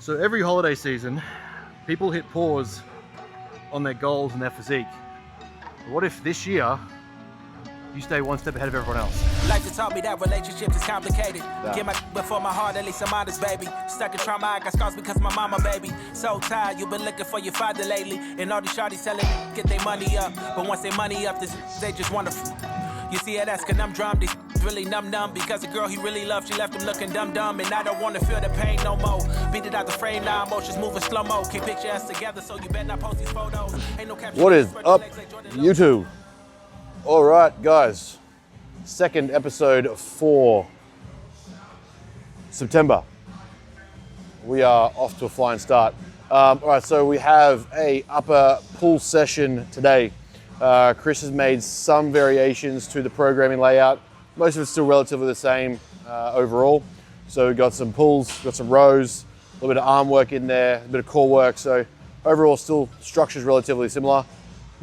So every holiday season, people hit pause on their goals and their physique. But what if this year, you stay one step ahead of everyone else? Life has taught me that relationships is complicated. Get my before my heart, at least I'm honest, baby. Stuck in trauma, I got scars because my mama, baby. So tired, you been looking for your father lately. And all these shawties selling, get their money up. But once they money up, they just wonderful. You see it, that's conundrum. These really numb because the girl he really loved, she left him looking dumb. And I don't want to feel the pain no more. Beat it out the frame, now emotions moving slow-mo. Keep picture us together, so you better not post these photos. Ain't no caption. What is up, YouTube? All right, guys. Second episode for September. We are off to a flying start. All right, so we have a upper pull session today. Chris has made some variations to the programming layout. Most of it's still relatively the same overall. So we've got some pulls, got some rows, a little bit of arm work in there, a bit of core work. So overall, still structure's relatively similar.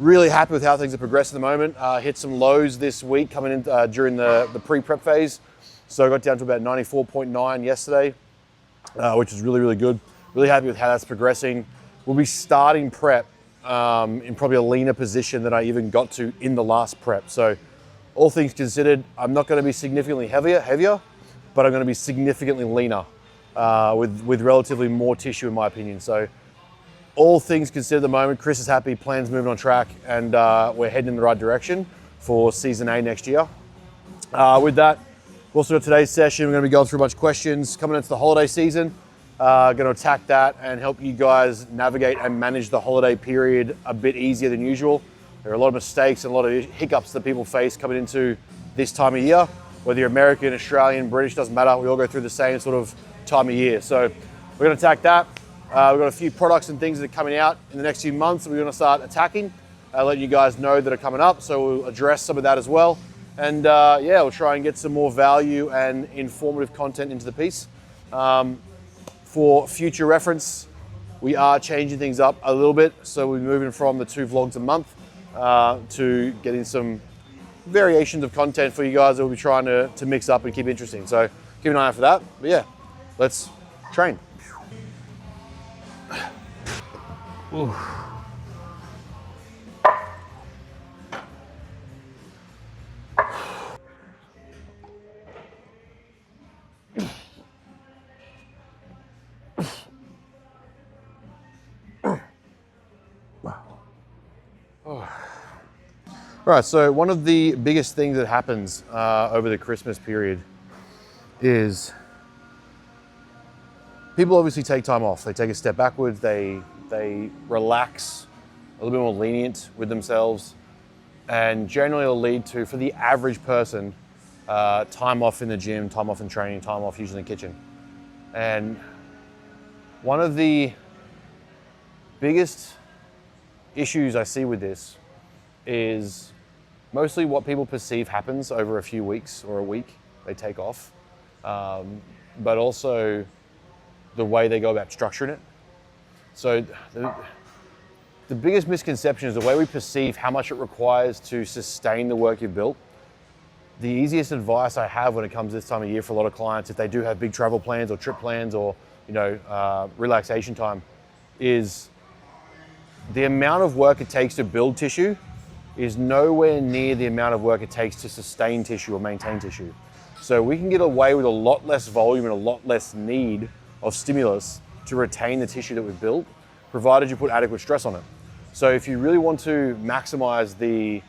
Really happy with how things have progressed at the moment. Hit some lows this week coming in during the pre-prep phase. So I got down to about 94.9 yesterday, which is really, really good. Really happy with how that's progressing. We'll be starting prep in probably a leaner position than I even got to in the last prep. So all things considered, I'm not going to be significantly heavier, but I'm going to be significantly leaner with relatively more tissue in my opinion. So all things considered at the moment, Chris is happy, plans moving on track, and we're heading in the right direction for season A next year. With that, we've also got today's session. We're going to be going through a bunch of questions coming into the holiday season. Going to attack that and help you guys navigate and manage the holiday period a bit easier than usual. There are a lot of mistakes and a lot of hiccups that people face coming into this time of year. Whether you're American, Australian, British, doesn't matter. We all go through the same sort of time of year. So we're going to attack that. We've got a few products and things that are coming out in the next few months that we're going to start attacking, letting you guys know that are coming up. So we'll address some of that as well. And yeah, we'll try and get some more value and informative content into the piece. For future reference, we are changing things up a little bit. So we're moving from the 2 vlogs a month to getting some variations of content for you guys that we'll be trying to mix up and keep interesting. So keep an eye out for that. But yeah, let's train. Ooh. Right, so one of the biggest things that happens over the Christmas period is people obviously take time off. They take a step backwards, they relax, a little bit more lenient with themselves, and generally it'll lead to, for the average person, time off in the gym, time off in training, time off usually in the kitchen. And one of the biggest issues I see with this is mostly what people perceive happens over a few weeks or a week, they take off, but also the way they go about structuring it. So the biggest misconception is the way we perceive how much it requires to sustain the work you've built. The easiest advice I have when it comes this time of year for a lot of clients, if they do have big travel plans or trip plans or relaxation time, is the amount of work it takes to build tissue is nowhere near the amount of work it takes to sustain tissue or maintain tissue. So we can get away with a lot less volume and a lot less need of stimulus to retain the tissue that we've built, provided you put adequate stress on it. So if you really want to maximize the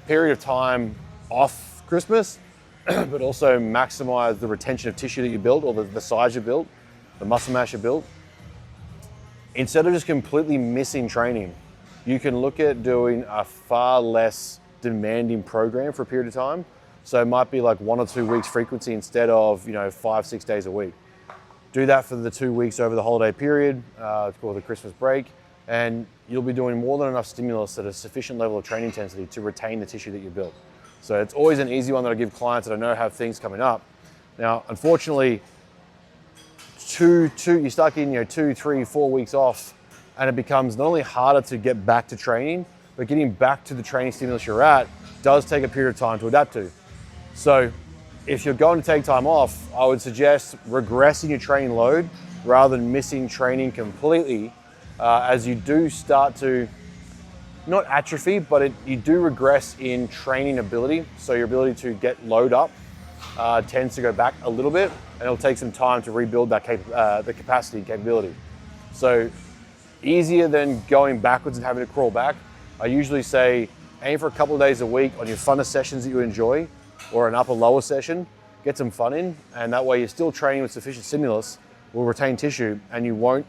period of time off Christmas, but also maximize the retention of tissue that you built or the size you built, the muscle mass you built, instead of just completely missing training, you can look at doing a far less demanding program for a period of time. So it might be like 1 or 2 weeks frequency instead of 5-6 days a week. Do that for the 2 weeks over the holiday period, it's called the Christmas break, and you'll be doing more than enough stimulus at a sufficient level of training intensity to retain the tissue that you built. So it's always an easy one that I give clients that I know have things coming up. Now, unfortunately, you start getting 2, 3, 4 weeks off, and it becomes not only harder to get back to training, but getting back to the training stimulus you're at does take a period of time to adapt to. So if you're going to take time off, I would suggest regressing your training load rather than missing training completely, as you do start to, not atrophy, but you do regress in training ability. So your ability to get load up tends to go back a little bit, and it'll take some time to rebuild that the capacity and capability. So easier than going backwards and having to crawl back. I usually say aim for a couple of days a week on your funnest sessions that you enjoy, or an upper lower session, get some fun in, and that way you're still training with sufficient stimulus, will retain tissue, and you won't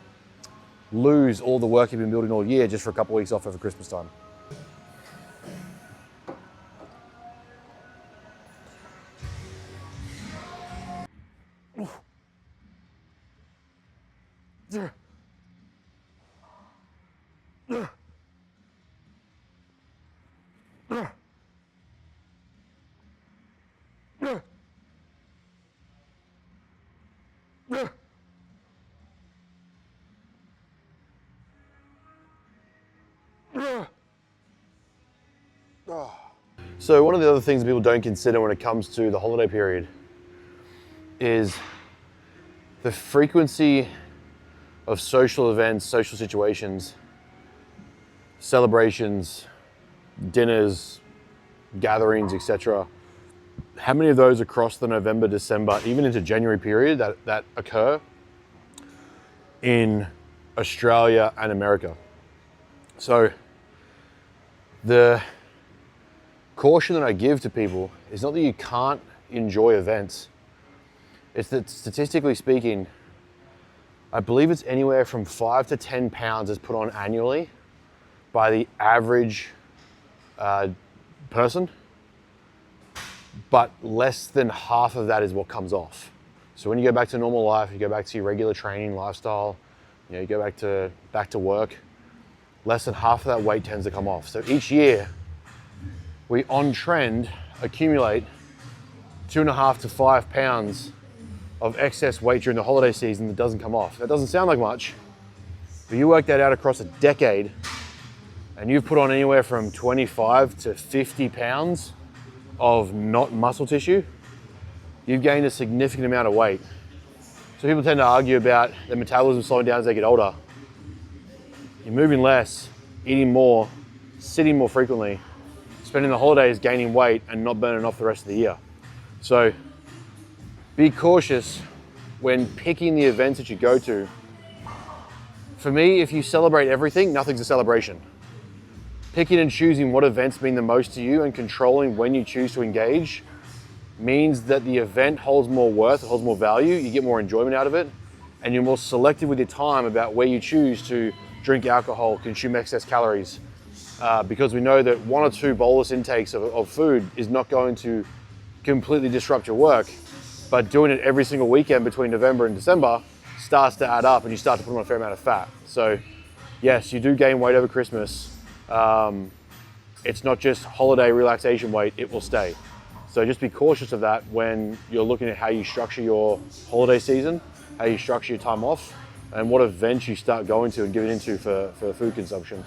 lose all the work you've been building all year just for a couple of weeks off over Christmas time. So one of the other things people don't consider when it comes to the holiday period is the frequency of social events, social situations, celebrations, dinners, gatherings, etc. How many of those across the November, December, even into January period that occur in Australia and America? So the caution that I give to people is not that you can't enjoy events. It's that statistically speaking, I believe it's anywhere from 5 to 10 pounds is put on annually by the average person, but less than half of that is what comes off. So when you go back to normal life, you go back to your regular training lifestyle, you go back to work, less than half of that weight tends to come off. So each year, we on trend accumulate 2.5 to 5 pounds of excess weight during the holiday season that doesn't come off. That doesn't sound like much, but you work that out across a decade and you've put on anywhere from 25 to 50 pounds of not muscle tissue, you've gained a significant amount of weight. So people tend to argue about their metabolism slowing down as they get older. You're moving less, eating more, sitting more frequently, spending the holidays gaining weight and not burning off the rest of the year. So be cautious when picking the events that you go to. For me, if you celebrate everything, nothing's a celebration. Picking and choosing what events mean the most to you and controlling when you choose to engage means that the event holds more worth, it holds more value, you get more enjoyment out of it, and you're more selective with your time about where you choose to drink alcohol, consume excess calories, because we know that 1 or 2 bolus intakes of food is not going to completely disrupt your work, but doing it every single weekend between November and December starts to add up and you start to put on a fair amount of fat. So yes, you do gain weight over Christmas. It's not just holiday relaxation weight, it will stay. So just be cautious of that when you're looking at how you structure your holiday season, how you structure your time off, and what events you start going to and giving into for food consumption.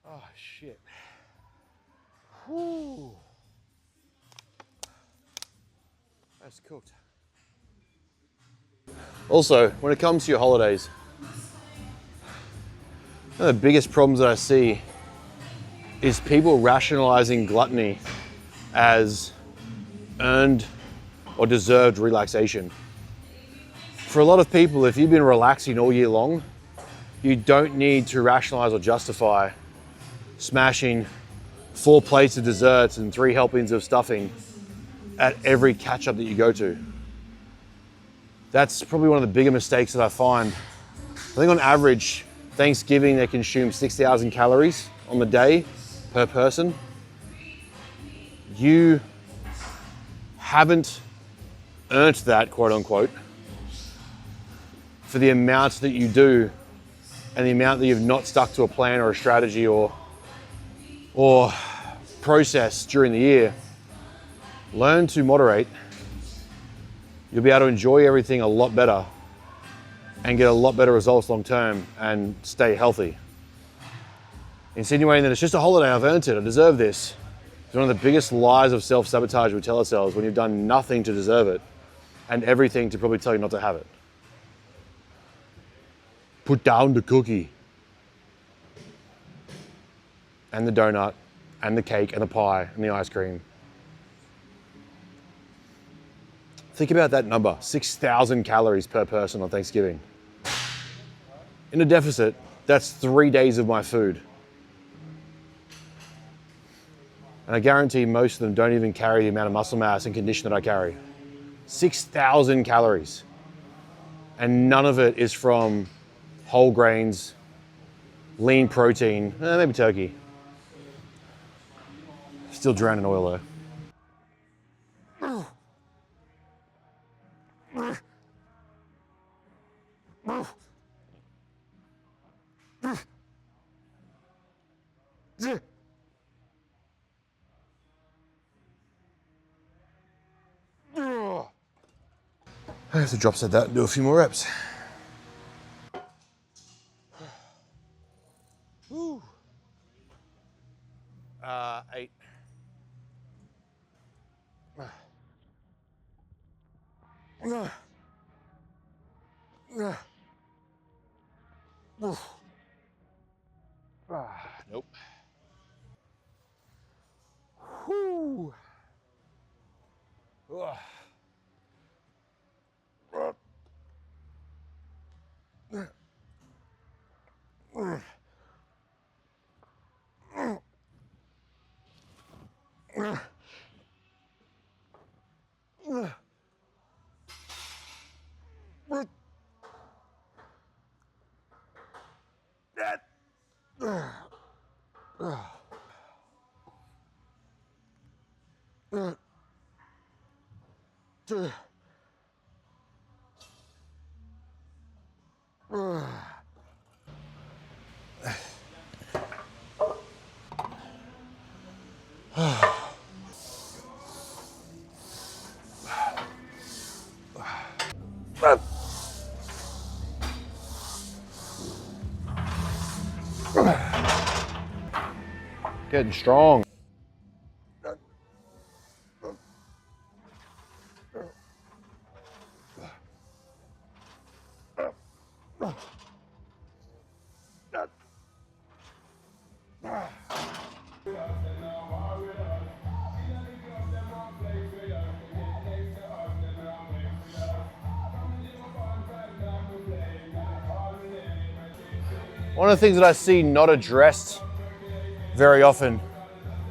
Oh shit. Whew. That's cooked. Also, when it comes to your holidays, one of the biggest problems that I see is people rationalizing gluttony as earned or deserved relaxation. For a lot of people, if you've been relaxing all year long, you don't need to rationalize or justify smashing 4 plates of desserts and 3 helpings of stuffing at every catch-up that you go to. That's probably one of the bigger mistakes that I find. I think on average, Thanksgiving, they consume 6,000 calories on the day per person. You haven't earned that, quote unquote, for the amount that you do and the amount that you've not stuck to a plan or a strategy or process during the year. Learn to moderate. You'll be able to enjoy everything a lot better and get a lot better results long term and stay healthy. Insinuating that it's just a holiday, I've earned it, I deserve this, is one of the biggest lies of self-sabotage we tell ourselves when you've done nothing to deserve it and everything to probably tell you not to have it. Put down the cookie and the donut and the cake and the pie and the ice cream. Think about that number, 6,000 calories per person on Thanksgiving. In a deficit, that's 3 days of my food. And I guarantee most of them don't even carry the amount of muscle mass and condition that I carry. 6,000 calories. And none of it is from whole grains, lean protein, maybe turkey. Still drowned in oil though. I have to drop set that and do a few more reps. Woo. 8. Nope. Whew. Getting strong. One of the things that I see not addressed very often,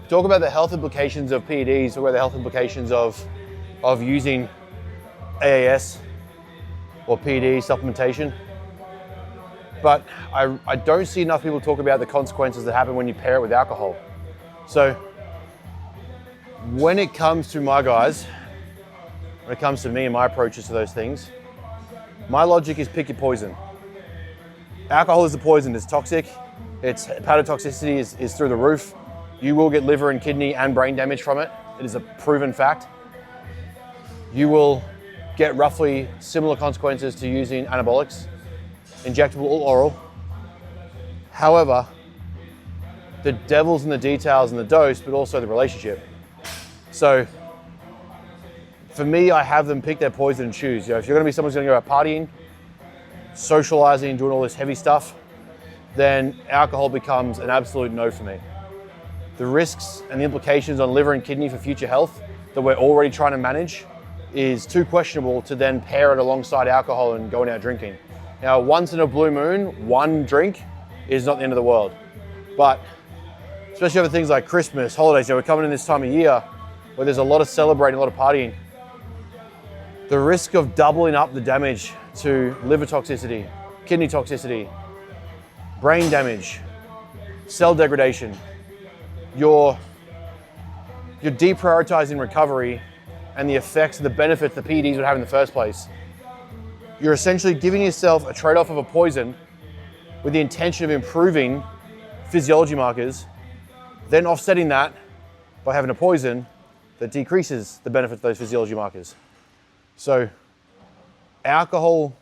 talk about the health implications of PEDs, talk about the health implications of using AAS or PED supplementation. But I don't see enough people talk about the consequences that happen when you pair it with alcohol. So when it comes to my guys, when it comes to me and my approaches to those things, my logic is pick your poison. Alcohol is the poison, it's toxic. Its hepatotoxicity is through the roof. You will get liver and kidney and brain damage from it. It is a proven fact. You will get roughly similar consequences to using anabolics, injectable or oral. However, the devil's in the details and the dose, but also the relationship. So for me, I have them pick their poison and choose. You know, if you're gonna be someone who's gonna go out partying, socializing, doing all this heavy stuff, then alcohol becomes an absolute no for me. The risks and the implications on liver and kidney for future health that we're already trying to manage is too questionable to then pair it alongside alcohol and going out drinking. Now, once in a blue moon, one drink is not the end of the world. But especially over things like Christmas, holidays, you know, we're coming in this time of year where there's a lot of celebrating, a lot of partying. The risk of doubling up the damage to liver toxicity, kidney toxicity, brain damage, cell degradation, you're deprioritizing recovery and the effects and the benefits the PEDs would have in the first place. You're essentially giving yourself a trade-off of a poison with the intention of improving physiology markers, then offsetting that by having a poison that decreases the benefit of those physiology markers. So alcohol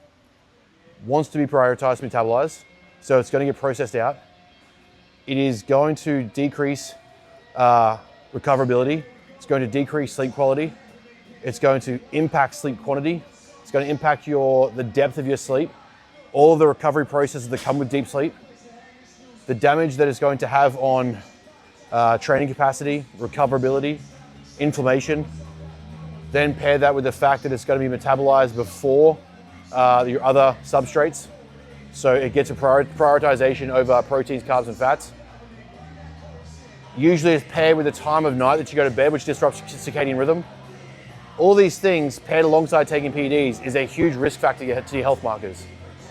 wants to be prioritized, metabolized, so it's going to get processed out. It is going to decrease recoverability. It's going to decrease sleep quality. It's going to impact sleep quantity. It's going to impact the depth of your sleep, all of the recovery processes that come with deep sleep, the damage that it's going to have on training capacity, recoverability, inflammation. Then pair that with the fact that it's going to be metabolized before your other substrates. So it gets a prioritization over proteins, carbs, and fats. Usually it's paired with the time of night that you go to bed, which disrupts circadian rhythm. All these things paired alongside taking PEDs is a huge risk factor to your health markers.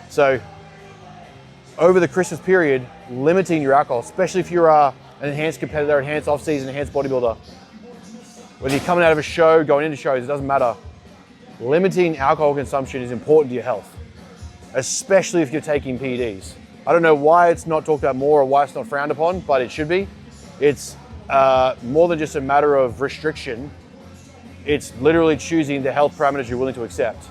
So over the Christmas period, limiting your alcohol, especially if you're an enhanced competitor, enhanced off-season, enhanced bodybuilder, whether you're coming out of a show, going into shows, it doesn't matter. Limiting alcohol consumption is important to your health, especially if you're taking PEDs. I don't know why it's not talked about more or why it's not frowned upon, but it should be. It's more than just a matter of restriction. It's literally choosing the health parameters you're willing to accept.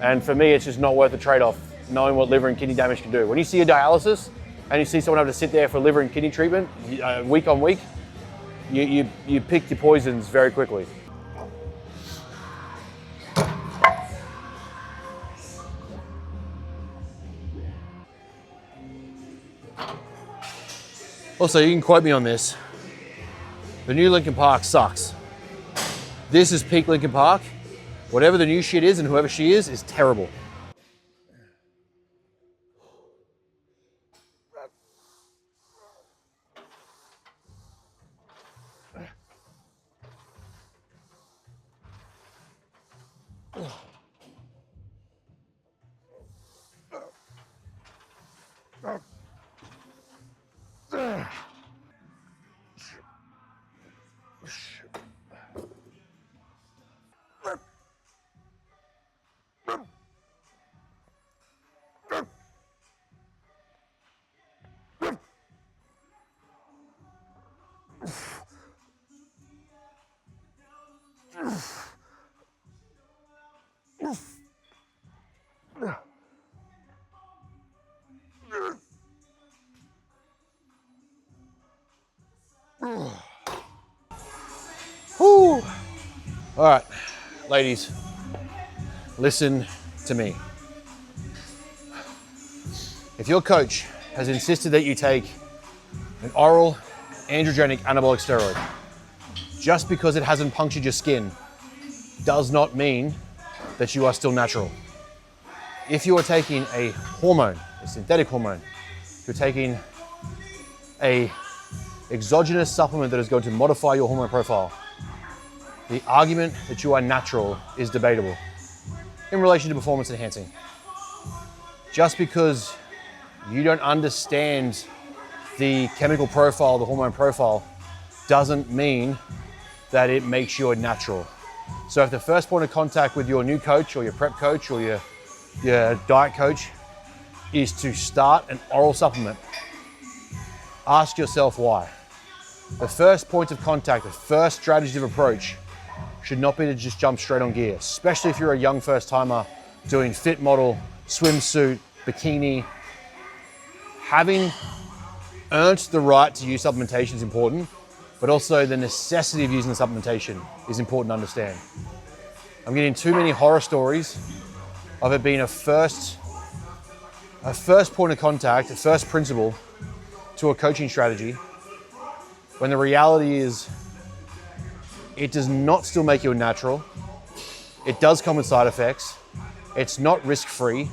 And for me, it's just not worth the trade-off, knowing what liver and kidney damage can do. When you see a dialysis and you see someone have to sit there for liver and kidney treatment week on week, you pick your poisons very quickly. Also, you can quote me on this. The new Linkin Park sucks. This is peak Linkin Park. Whatever the new shit is and whoever she is terrible. Whew. All right, ladies, listen to me. If your coach has insisted that you take an oral androgenic anabolic steroid just because it hasn't punctured your skin does not mean that you are still natural. If you are taking a hormone, a synthetic hormone, you're taking a exogenous supplement that is going to modify your hormone profile, the argument that you are natural is debatable in relation to performance enhancing. Just because you don't understand the chemical profile, the hormone profile, doesn't mean that it makes you a natural. So if the first point of contact with your new coach or your prep coach or your diet coach is to start an oral supplement, ask yourself why. The first point of contact, the first strategy of approach should not be to just jump straight on gear, especially if you're a young first timer doing fit model, swimsuit, bikini. Having earned the right to use supplementation is important, but also the necessity of using the supplementation is important to understand. I'm getting too many horror stories of it being a first point of contact, a first principle to a coaching strategy, when the reality is it does not still make you a natural. It does come with side effects. It's not risk-free.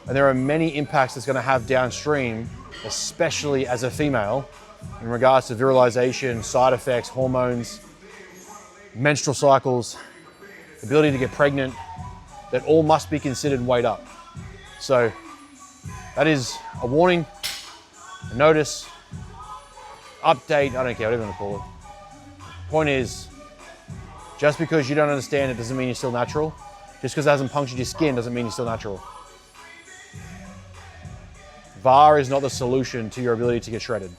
And there are many impacts it's going to have downstream, especially as a female, in regards to virilization, side effects, hormones, menstrual cycles, ability to get pregnant, that all must be considered and weighed up. So that is a warning, a notice, update, I don't care, whatever you want to call it. Point is, Just because you don't understand it doesn't mean you're still natural. Just because it hasn't punctured your skin doesn't mean you're still natural. VAR is not the solution to your ability to get shredded.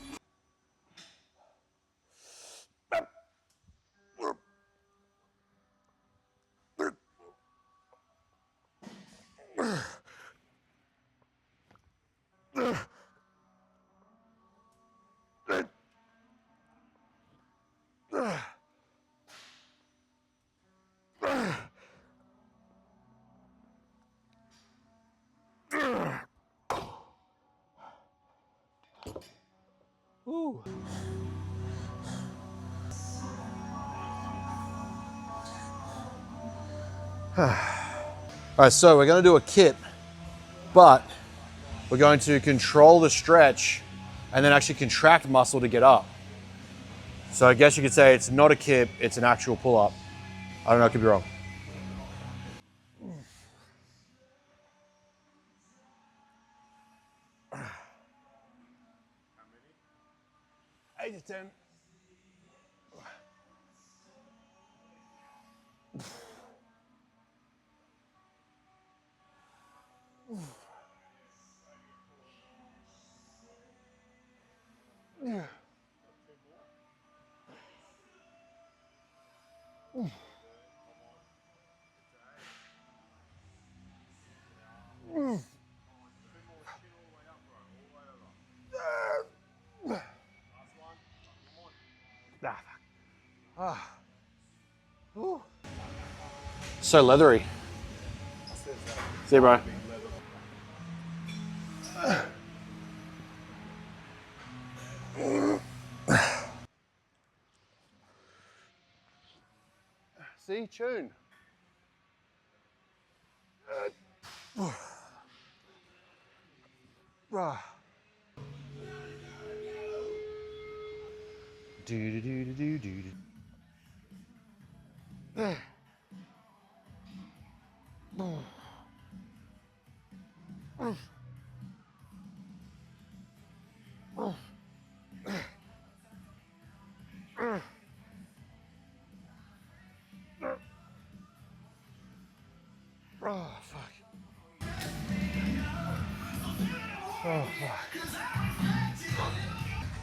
Ooh. All right, so we're going to do a kip, but we're going to control the stretch and then actually contract muscle to get up. So I guess you could say it's not a kip, it's an actual pull-up. I don't know, I could be wrong. Eight to 10. So leathery. See you, bro. See, tune. Do do do do do do. Oh, fuck. Oh, fuck.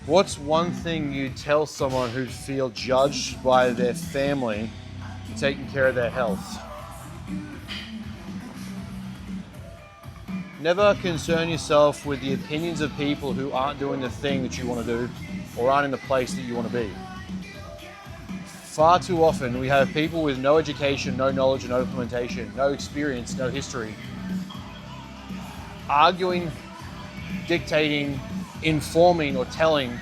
What's one thing you tell someone who feel judged by their family taking care of their health? Never concern yourself with the opinions of people who aren't doing the thing that you want to do or aren't in the place that you want to be. Far too often we have people with no education, no knowledge, no implementation, no experience, no history, arguing, dictating, informing or telling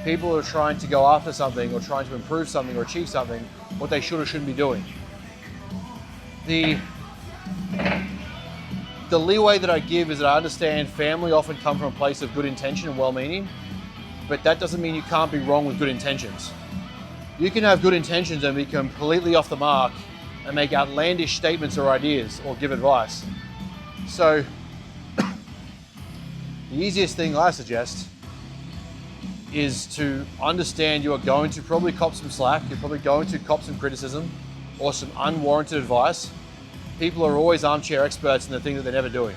people who are trying to go after something or trying to improve something or achieve something what they should or shouldn't be doing. The leeway that I give is that I understand family often come from a place of good intention and well-meaning, but that doesn't mean you can't be wrong with good intentions. You can have good intentions and be completely off the mark and make outlandish statements or ideas or give advice. So the easiest thing I suggest is to understand you are going to probably cop some slack, you're probably going to cop some criticism or some unwarranted advice. People are always armchair experts in the thing that they're never doing.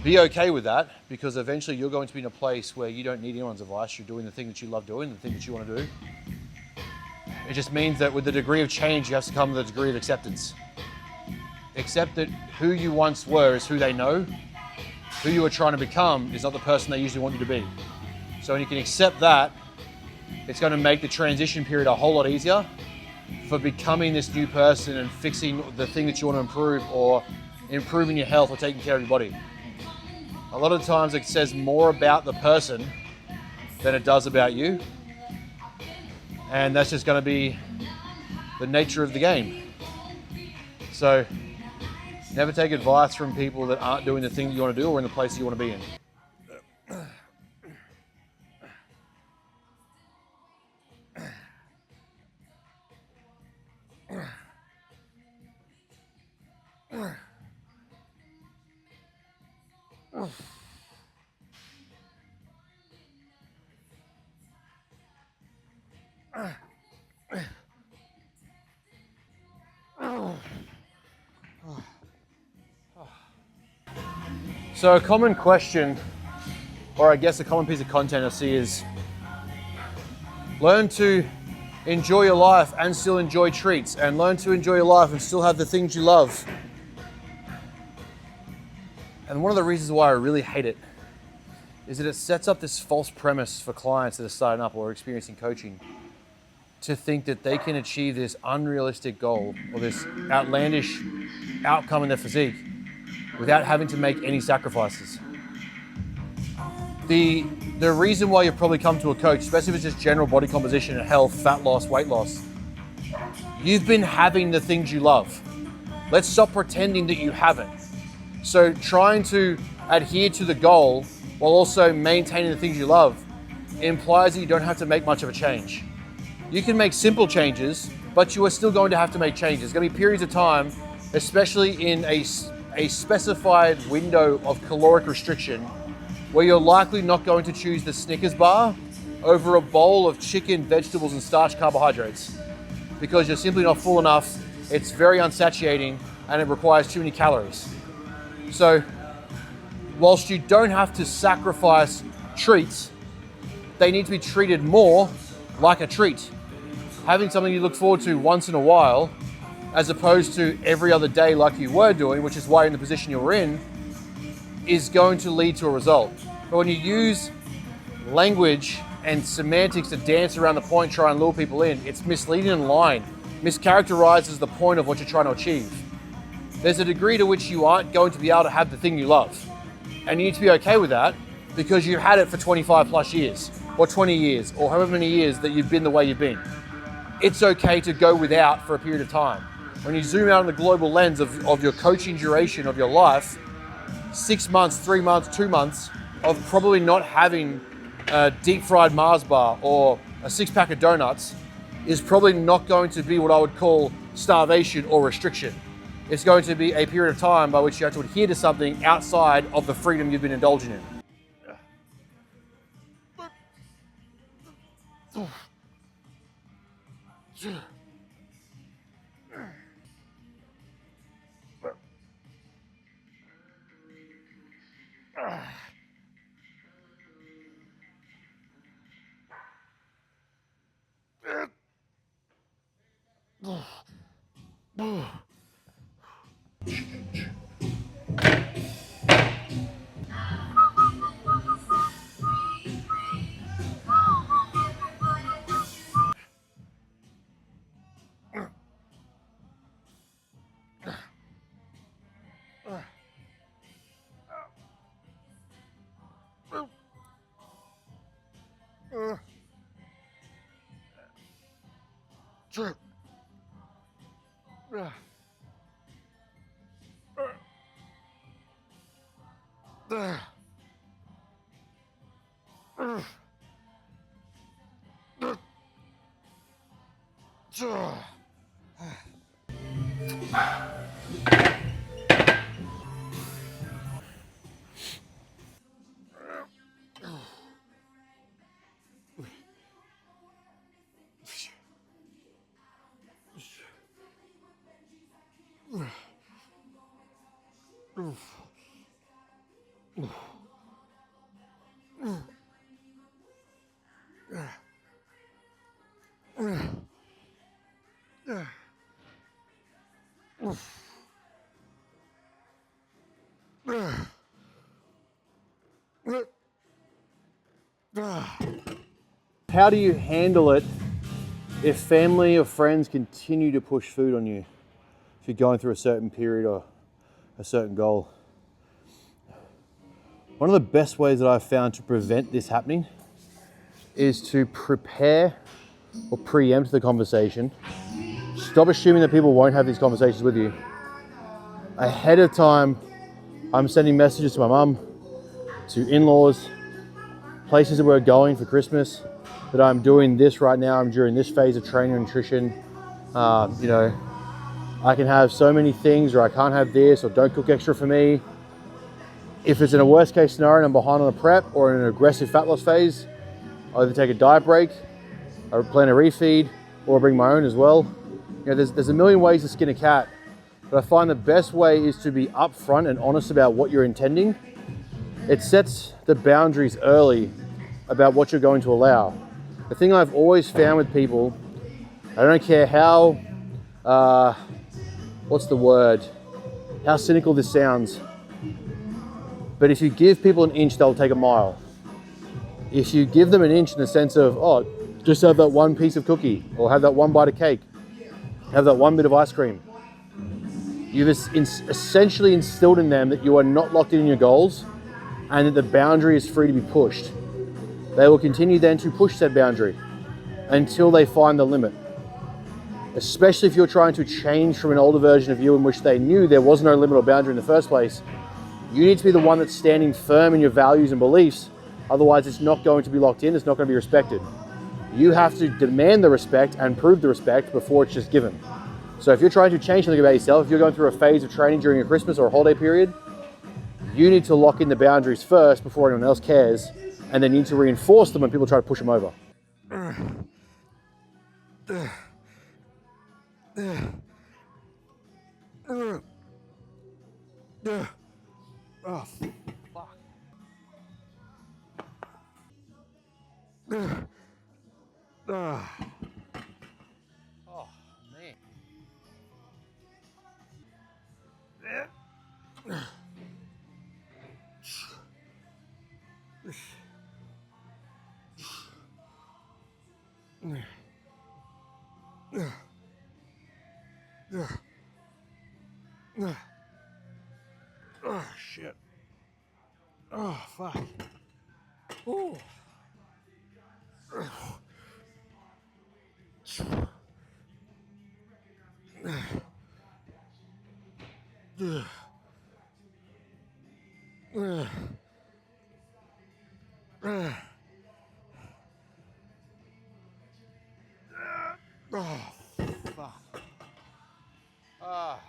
Be okay with that, because eventually you're going to be in a place where you don't need anyone's advice. You're doing the thing that you love doing, the thing that you want to do. It just means that with the degree of change, you have to come with a degree of acceptance. Accept that who you once were is who they know. Who you are trying to become is not the person they usually want you to be. So when you can accept that, it's going to make the transition period a whole lot easier for becoming this new person and fixing the thing that you want to improve or improving your health or taking care of your body. A lot of times it says more about the person than it does about you. And that's just going to be the nature of the game. So never take advice from people that aren't doing the thing that you want to do or in the place that you want to be in. So a common question, or I guess a common piece of content I see is, learn to enjoy your life and still enjoy treats, and learn to enjoy your life and still have the things you love. And one of the reasons why I really hate it is that it sets up this false premise for clients that are starting up or experiencing coaching to think that they can achieve this unrealistic goal or this outlandish outcome in their physique without having to make any sacrifices. The reason why you've probably come to a coach, especially if it's just general body composition and health, fat loss, weight loss, you've been having the things you love. Let's stop pretending that you haven't. So trying to adhere to the goal while also maintaining the things you love implies that you don't have to make much of a change. You can make simple changes, but you are still going to have to make changes. There's going to be periods of time, especially in a specified window of caloric restriction, where you're likely not going to choose the Snickers bar over a bowl of chicken, vegetables, and starch carbohydrates because you're simply not full enough, it's very unsatiating, and it requires too many calories. So, whilst you don't have to sacrifice treats, they need to be treated more like a treat. Having something you look forward to once in a while, as opposed to every other day like you were doing, which is why you're in the position you're in, is going to lead to a result. But when you use language and semantics to dance around the point, try and lure people in, it's misleading and lying, mischaracterizes the point of what you're trying to achieve. There's a degree to which you aren't going to be able to have the thing you love. And you need to be okay with that because you've had it for 25 plus years or 20 years or however many years that you've been the way you've been. It's okay to go without for a period of time. When you zoom out on the global lens of your coaching duration of your life, 6 months, 3 months, 2 months of probably not having a deep fried Mars bar or a 6-pack of donuts is probably not going to be what I would call starvation or restriction. It's going to be a period of time by which you have to adhere to something outside of the freedom you've been indulging in. How do you handle it if family or friends continue to push food on you if you're going through a certain period or a certain goal? One of the best ways that I've found to prevent this happening is to prepare or preempt the conversation. Stop assuming that people won't have these conversations with you. Ahead of time, I'm sending messages to my mum, to in-laws, places that we're going for Christmas, that I'm doing this right now, I'm during this phase of training and nutrition. You know, I can have so many things, or I can't have this, or don't cook extra for me. If it's in a worst case scenario and I'm behind on a prep or in an aggressive fat loss phase, I'll either take a diet break, I plan a refeed, or bring my own as well. You know, there's a million ways to skin a cat, but I find the best way is to be upfront and honest about what you're intending It sets the boundaries early about what you're going to allow. The thing I've always found with people, I don't care how, what's the word, how cynical this sounds, but if you give people an inch, they'll take a mile. If you give them an inch in the sense of, oh, just have that one piece of cookie, or have that one bite of cake, have that one bit of ice cream, you've essentially instilled in them that you are not locked in your goals and that the boundary is free to be pushed. They will continue then to push that boundary until they find the limit. Especially if you're trying to change from an older version of you in which they knew there was no limit or boundary in the first place. You need to be the one that's standing firm in your values and beliefs. Otherwise, it's not going to be locked in, it's not going to be respected. You have to demand the respect and prove the respect before it's just given. So if you're trying to change something about yourself, if you're going through a phase of training during a Christmas or a holiday period, you need to lock in the boundaries first before anyone else cares, and then you need to reinforce them when people try to push them over. Oh, fuck. Oh, man. Oh, shit. Oh, fuck. Ooh. Oh, fuck. Ah.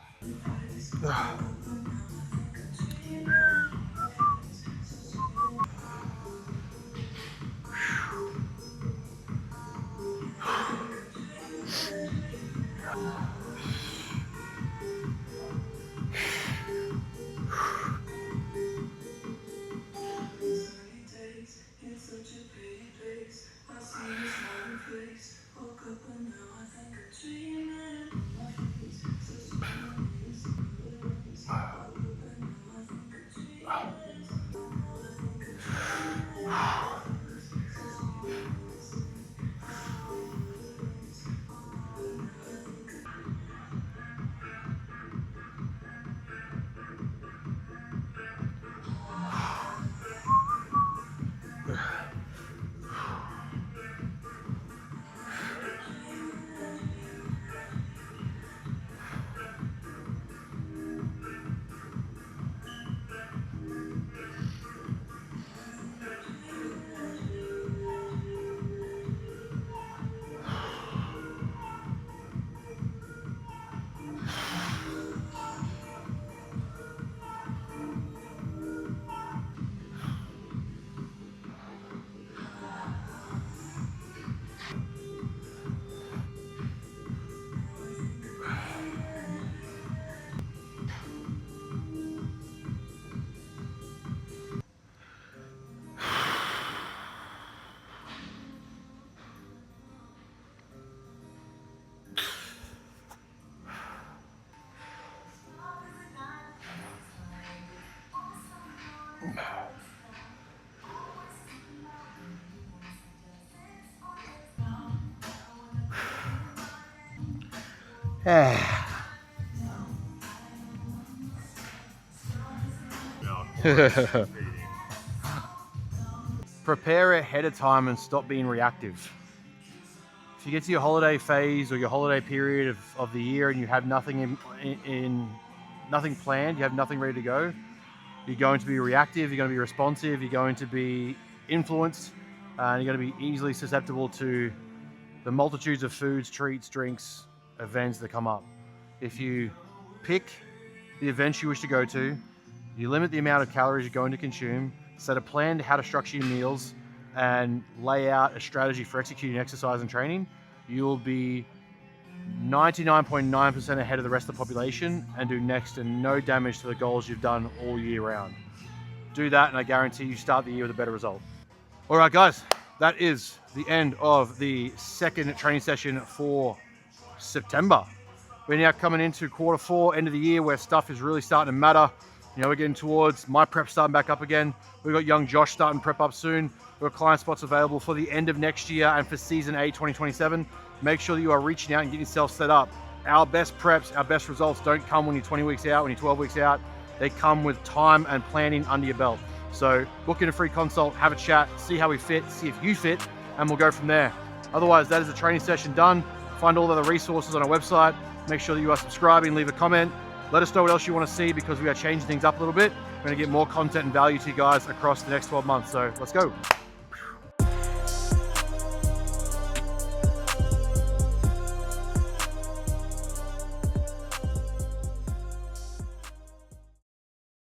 Prepare ahead of time and stop being reactive. If you get to your holiday phase or your holiday period of the year and you have nothing nothing planned, you have nothing ready to go, you're going to be reactive, you're going to be responsive, you're going to be influenced, and you're going to be easily susceptible to the multitudes of foods, treats, drinks, events that come up. If you pick the events you wish to go to, you limit the amount of calories you're going to consume, set a plan to how to structure your meals, and lay out a strategy for executing exercise and training, you'll be 99.9% ahead of the rest of the population and do next to no damage to the goals you've done all year round. Do that, and I guarantee you start the year with a better result. All right, guys, that is the end of the second training session for September. We're now coming into quarter 4, end of the year, where stuff is really starting to matter. You know, we're getting towards my prep starting back up again. We've got young Josh starting prep up soon. We've got client spots available for the end of next year and for season 8, 2027. Make sure that you are reaching out and getting yourself set up. Our best preps, our best results don't come when you're 20 weeks out, when you're 12 weeks out. They come with time and planning under your belt. So book in a free consult, have a chat, see how we fit, see if you fit, and we'll go from there. Otherwise, that is the training session done. Find all the other resources on our website. Make sure that you are subscribing, leave a comment. Let us know what else you want to see, because we are changing things up a little bit. We're going to get more content and value to you guys across the next 12 months. So let's go.